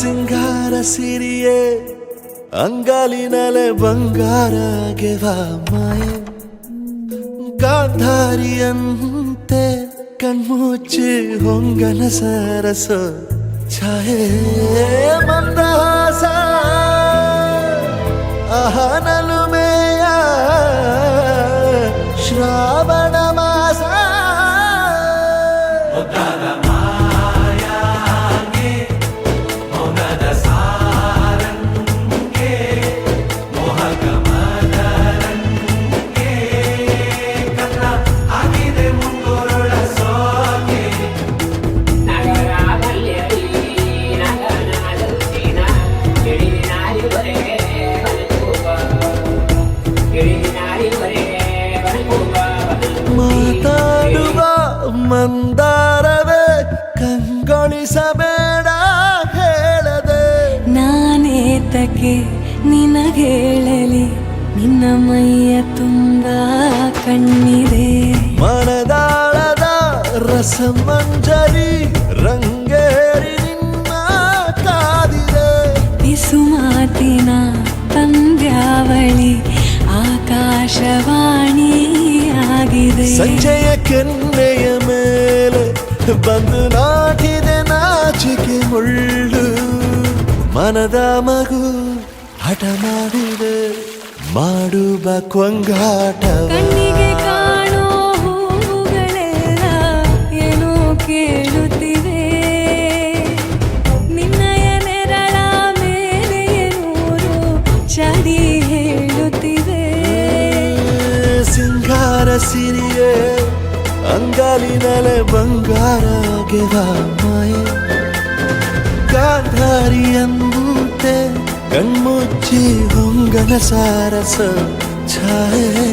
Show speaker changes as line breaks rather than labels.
ಸಿಂಗಾರ ಸಿರಿಯೇ ಅಂಗಾಲಿನಲೆ ಬಂಗಾರ ಗೆವಾ ಮಾಯೆ ಗಾಂಧಾರಿಯಂತೆ ಕಣ್ಮುಚ್ಚಿ ಹೊಂಗನ ಸರಸ ಛಾಯೆ ಮಂದಹಾಸ ಅಹನಲುಮೆಯ ಶ್ರಾವಣ ಮಾಸ ಮಾತಾಡುವ ಮಂದಾರವೇ ಕಂಗೊಳಿಸಬೇಡ ಹೇಳದೆ
ನಾನೇತಕ್ಕೆ ನಿನಗೇಳಲಿ ನಿನ್ನ ಮೈಯ ತುಂಬ ಕಣ್ಣಿದೆ
ಮನದಾಳದ ರಸಮಂಜರಿ ರಂಗೇರಿ ನಿನ್ನ ಕಾದಿದೆ
ಬಿಸು ಮಾತಿನ ಪಂದ್ಯಾವಳಿ ಆಕಾಶವಾಣಿಯಾಗಿದೆ
ಸಂಜೆಯ ಕೆನ್ನೆಯ ಮೇಲೆ ಬಂದು ನಾಟಿದೆ ನಾಚಿಕೆ ಮುಳ್ಳು ಮನದ ಮಗು ಹಠ ಮಾಡಿದೆ ಮಾಡುವ ಕೊಂಗಾಟವ
ಕಣ್ಣಿಗೆ ಕಾಣೋ ಹೂವುಗಳೆಲ್ಲ ಏನೋ ಕೇಳುತ್ತಿವೆ ನಿನ್ನಯ ನೆರಳ ಮೇಲೆ ನೂರು ಚಡಿ ಹೇಳುತ್ತಿವೆ
ಸಿಂಗಾರ ಸಿರಿಯೇ ಅಂಗಾಲಿನಲೆ ಬಂಗಾರ ಗೆವಾ ಮಾಯೆ ಗಾಂಧಾರಿಯಂತೆ ಕಣ್ಮುಚ್ಚಿ ಹೊಂಗನ ಸಾರಸ ಛಾಯೆ